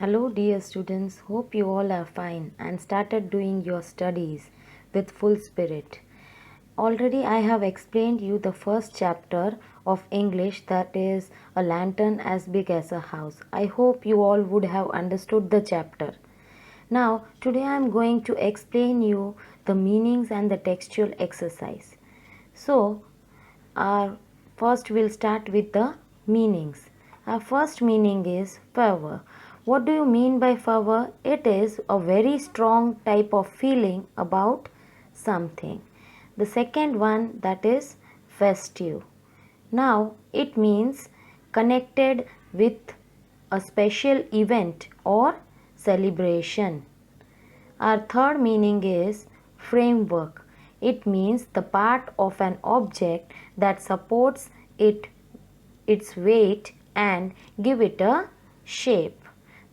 Hello dear students, hope you all are fine and started doing your studies with full spirit. Already I have explained you the first chapter of English, that is a lantern as big as a house. I hope you all would have understood the chapter. Now today I am going to explain you the meanings and the textual exercise. So our first we'll start with the meanings. Our first meaning is fervor. What do you mean by fervor? It is a very strong type of feeling about something. The second one, that is festive. Now it means connected with a special event or celebration. Our third meaning is framework. It means the part of an object that supports its weight and give it a shape.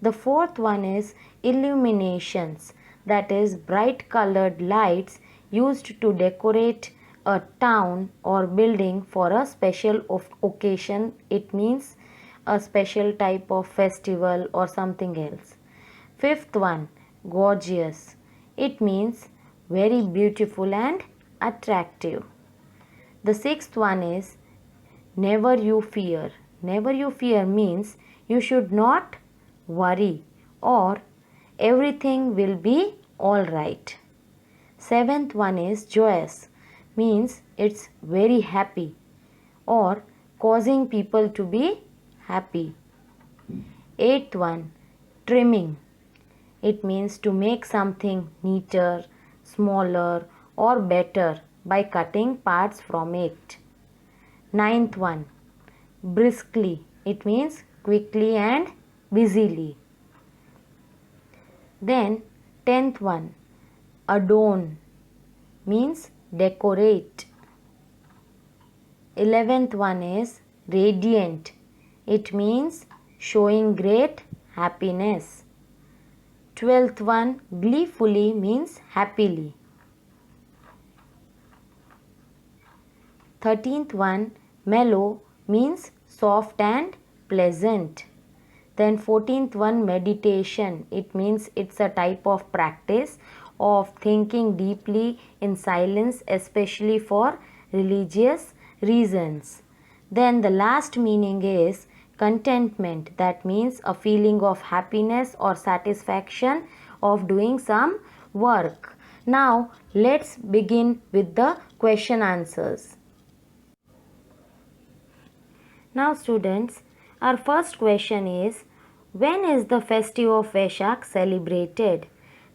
The fourth one is illuminations, that is bright colored lights used to decorate a town or building for a special occasion. It means a special type of festival or something else. Fifth one, gorgeous. It means very beautiful and attractive. The sixth one is never you fear. Never you fear means you should not worry or everything will be all right. Seventh one is joyous, means it's very happy or causing people to be happy. Eighth one, trimming. It means to make something neater, smaller or better by cutting parts from it. Ninth one, briskly. It means quickly and busily. Then 10th one, adorn, means decorate. 11th one is radiant. It means showing great happiness. 12th one, gleefully, means happily. 13th one, mellow, means soft and pleasant. Then 14th one, meditation. It means it's a type of practice of thinking deeply in silence, especially for religious reasons. Then the last meaning is contentment. That means a feeling of happiness or satisfaction of doing some work. Now let's begin with the question answers. Now students, our first question is, when is the festive of Vaishak celebrated?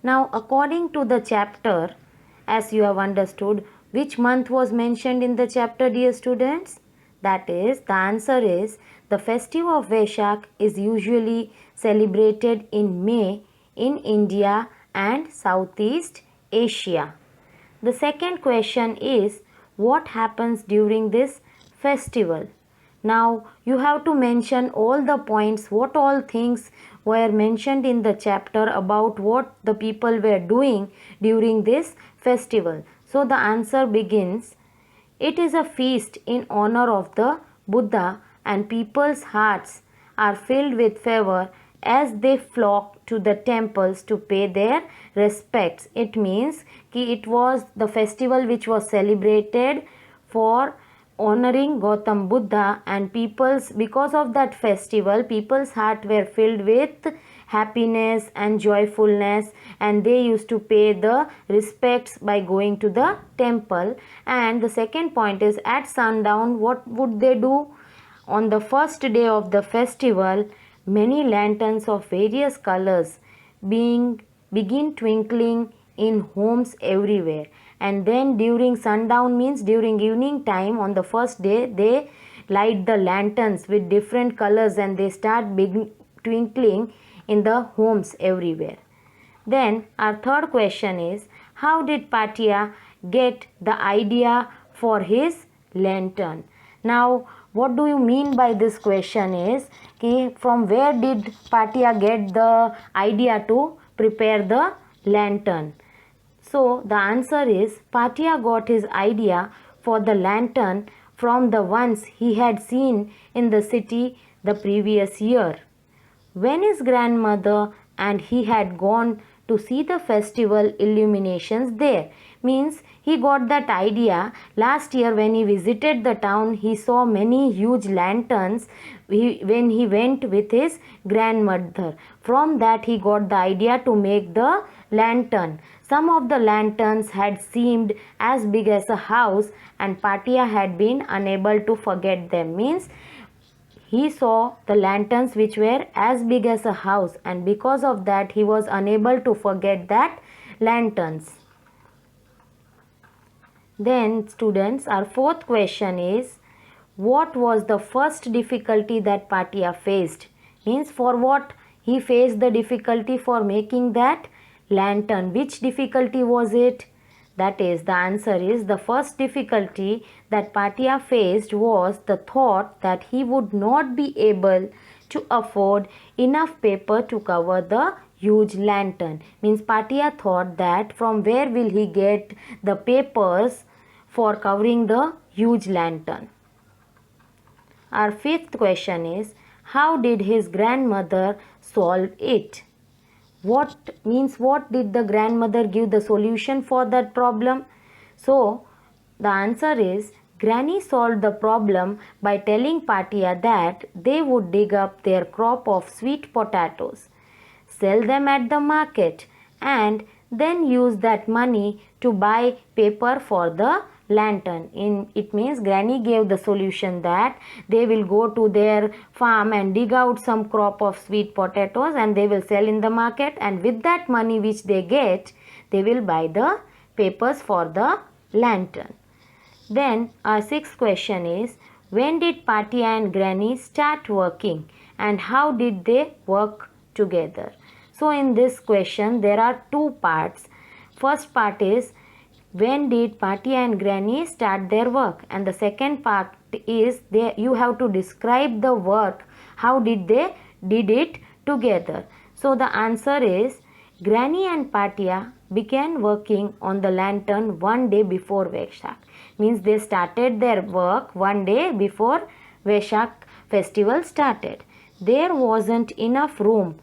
Now according to the chapter, as you have understood, which month was mentioned in the chapter, dear students? That is, the answer is, the festive of Vaishak is usually celebrated in May in India and Southeast Asia. The second question is, what happens during this festival? Now you have to mention all the points, what all things were mentioned in the chapter about what the people were doing during this festival. So the answer begins, it is a feast in honor of the Buddha and people's hearts are filled with fervor as they flock to the temples to pay their respects. It means it was the festival which was celebrated for honoring Gautam Buddha, and because of that festival, people's heart were filled with happiness and joyfulness, and they used to pay the respects by going to the temple. And the second point is, at sundown, what would they do? On the first day of the festival, many lanterns of various colors begin twinkling in homes everywhere. And then during sundown, means during evening time, on the first day, they light the lanterns with different colors and they start twinkling in the homes everywhere. Then our third question is, how did Patia get the idea for his lantern? Now what do you mean by this question is, from where did Patia get the idea to prepare the lantern? So the answer is, Patia got his idea for the lantern from the ones he had seen in the city the previous year. When his grandmother and he had gone to see the festival illuminations there, means he got that idea last year when he visited the town. He saw many huge lanterns when he went with his grandmother. From that he got the idea to make the lantern. Some of the lanterns had seemed as big as a house, and Patia had been unable to forget them. Means he saw the lanterns which were as big as a house, and because of that he was unable to forget that lanterns. Then students, our fourth question is, what was the first difficulty that Patia faced? Means for what he faced the difficulty for making that lantern. Which difficulty was it? That is, the answer is, the first difficulty that Patia faced was the thought that he would not be able to afford enough paper to cover the huge lantern. Means Patia thought that from where will he get the papers for covering the huge lantern. Our fifth question is, how did his grandmother solve it? What did the grandmother give the solution for that problem? So the answer is, Granny solved the problem by telling Patia that they would dig up their crop of sweet potatoes, sell them at the market, and then use that money to buy paper for the lantern. It means Granny gave the solution that they will go to their farm and dig out some crop of sweet potatoes and they will sell in the market, and with that money which they get, they will buy the papers for the lantern. Then our sixth question is, when did Patia and Granny start working and how did they work together? So in this question there are two parts. First part is, when did Patia and Granny start their work, and the second part is, you have to describe the work, how did they did it together. So the answer is, Granny and Patia began working on the lantern one day before Vaishak. Means they started their work one day before Vaishak festival started. There wasn't enough room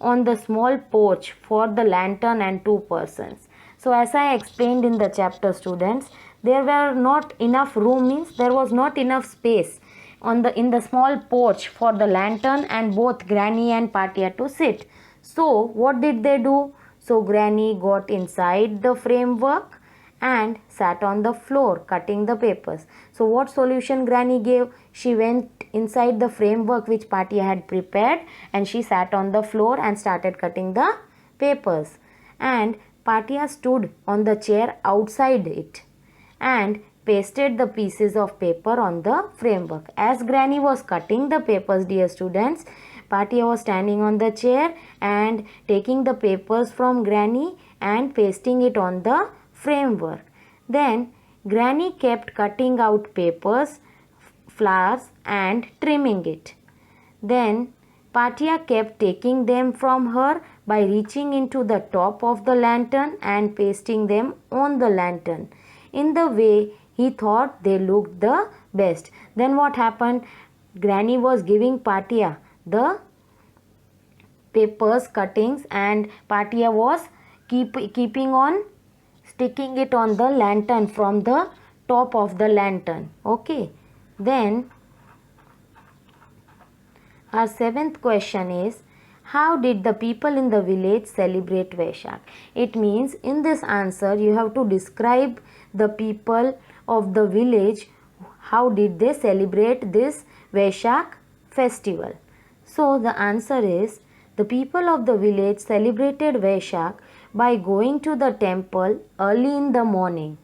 on the small porch for the lantern and two persons. So as I explained in the chapter, students, there were not enough room, means there was not enough space in the small porch for the lantern and both Granny and Patia to sit. So what did they do? So Granny got inside the framework and sat on the floor cutting the papers. So what solution Granny gave? She went inside the framework which Patia had prepared and she sat on the floor and started cutting the papers. And Patia stood on the chair outside it and pasted the pieces of paper on the framework. As Granny was cutting the papers, dear students, Patia was standing on the chair and taking the papers from Granny and pasting it on the framework. Then Granny kept cutting out papers, flowers and trimming it. Then Patia kept taking them from her by reaching into the top of the lantern and pasting them on the lantern in the way he thought they looked the best. Then what happened? Granny was giving Patia the papers cuttings and Patia was keeping on sticking it on the lantern from the top of the lantern. Okay. Then our seventh question is, how did the people in the village celebrate Vaishak? It means in this answer you have to describe the people of the village, how did they celebrate this Vaishak festival. So the answer is, the people of the village celebrated Vaishak by going to the temple early in the morning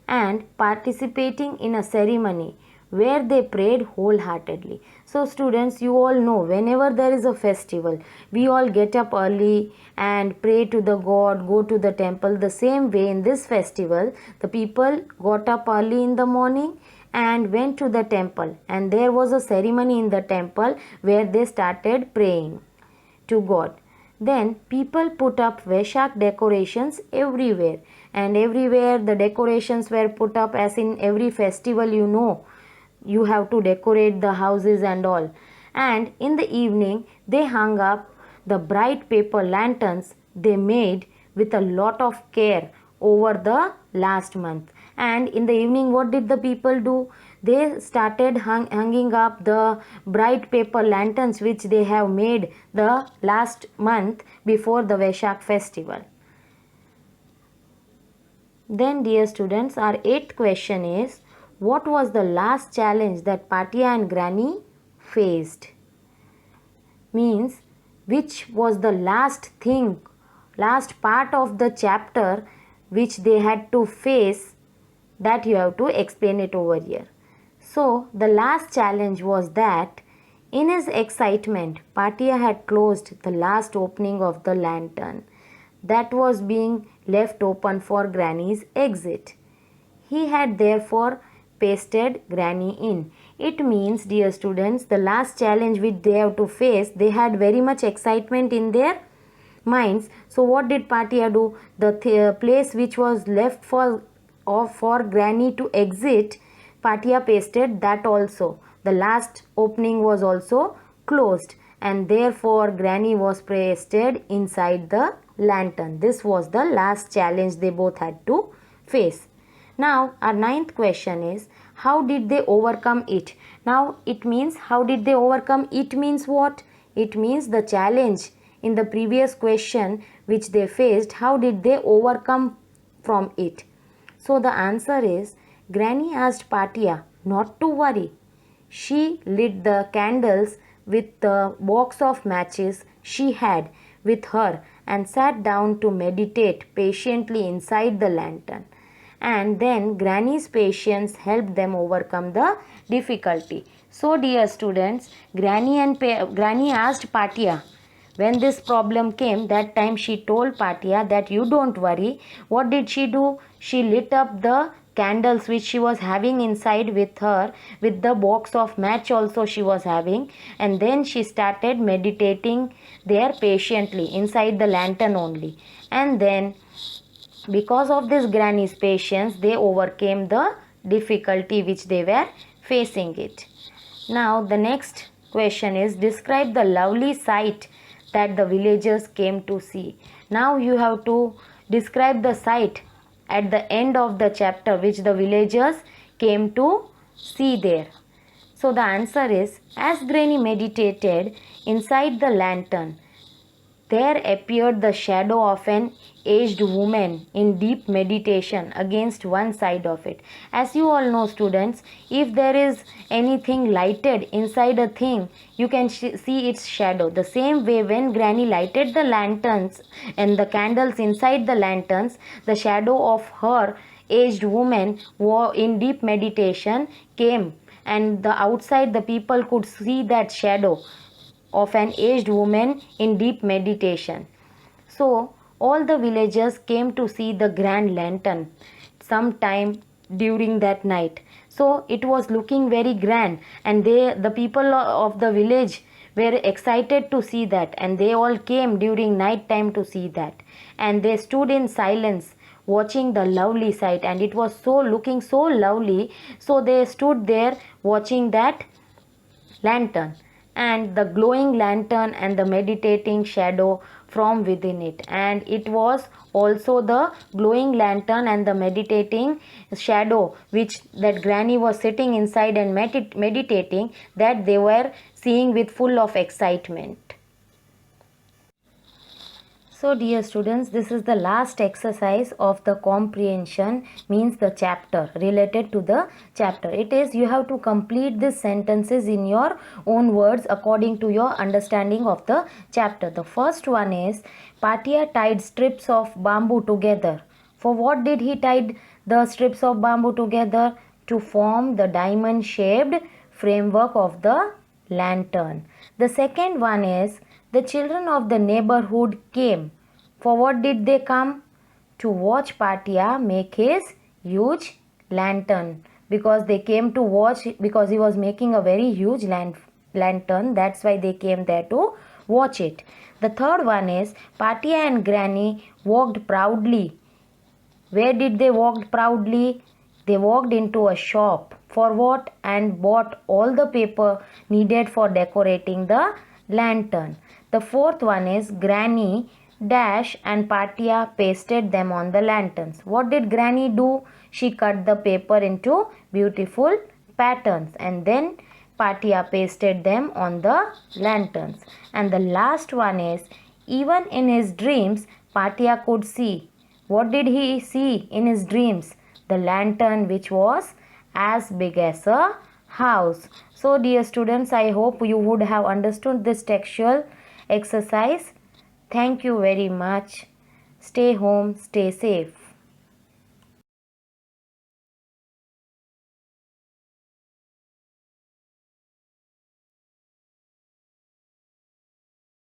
and participating in a ceremony where they prayed wholeheartedly. So students, you all know whenever there is a festival, we all get up early and pray to the god, go to the temple. The same way in this festival, the people got up early in the morning and went to the temple, and there was a ceremony in the temple where they started praying to God. Then people put up Vaishak decorations everywhere, and everywhere the decorations were put up, as in every festival, you know, you have to decorate the houses and all. And in the evening, they hung up the bright paper lanterns they made with a lot of care over the last month. And in the evening, what did the people do? They started hanging up the bright paper lanterns which they have made the last month before the Vaishak festival. Then, dear students, our 8th question is, what was the last challenge that Patiya and Granny faced? Means, which was the last part of the chapter which they had to face, that you have to explain it over here. So, the last challenge was that in his excitement, Patiya had closed the last opening of the lantern that was being left open for Granny's exit. He had therefore pasted Granny in. It means, dear students, the last challenge which they have to face, they had very much excitement in their minds. So what did Patiya do? The place which was left for Granny to exit, Patiya pasted that also. The last opening was also closed, and therefore Granny was pasted inside the lantern. This was the last challenge they both had to face. Now our 9th question is, how did they overcome it? Now it means, how did they overcome it means what? It means the challenge in the previous question which they faced, how did they overcome from it? So the answer is, Granny asked Patiya not to worry. She lit the candles with the box of matches she had with her and sat down to meditate patiently inside the lantern. And then Granny's patience helped them overcome the difficulty. So dear students, Granny asked Patiya, when this problem came, that time she told Patiya that you don't worry. What did she do? She lit up the candles which she was having inside with her, with the box of match also she was having, and then she started meditating there patiently inside the lantern only. And then because of this Granny's patience, they overcame the difficulty which they were facing it. Now the next question is, describe the lovely sight that the villagers came to see. Now you have to describe the sight at the end of the chapter which the villagers came to see there. So the answer is, as Granny meditated inside the lantern, there appeared the shadow of an aged woman in deep meditation against one side of it. As you all know, students, if there is anything lighted inside a thing, you can see its shadow. The same way, when Granny lighted the lanterns and the candles inside the lanterns, the shadow of her aged woman in deep meditation came, and the outside the people could see that shadow of an aged woman in deep meditation. So all the villagers came to see the grand lantern sometime during that night. So it was looking very grand, and the people of the village were excited to see that, and they all came during night time to see that, and they stood in silence watching the lovely sight, and it was so looking so lovely. So they stood there watching that lantern, and the glowing lantern and the meditating shadow from within it. And it was also the glowing lantern and the meditating shadow which that Granny was sitting inside and meditating, that they were seeing with full of excitement. So dear students, this is the last exercise of the comprehension, means the chapter, related to the chapter. It is, you have to complete these sentences in your own words according to your understanding of the chapter. The first one is, Patiya tied strips of bamboo together. For what did he tie the strips of bamboo together? To form the diamond shaped framework of the lantern. The second one is, the children of the neighborhood came. For what did they come? To watch Patiya make his huge lantern. Because they came to watch, because he was making a very huge lantern. That's why they came there to watch it. The third one is, Patiya and Granny walked proudly. Where did they walk proudly? They walked into a shop. for what and bought all the paper needed for decorating the lantern. The fourth one is Granny Dash and Patia pasted them on the lanterns. What did Granny do? She cut the paper into beautiful patterns and then Patia pasted them on the lanterns. And the last one is even in his dreams, Patia could see. What did he see in his dreams? The lantern which was as big as a house. So dear students, I hope you would have understood this textual exercise. Thank you very much. Stay home, stay safe.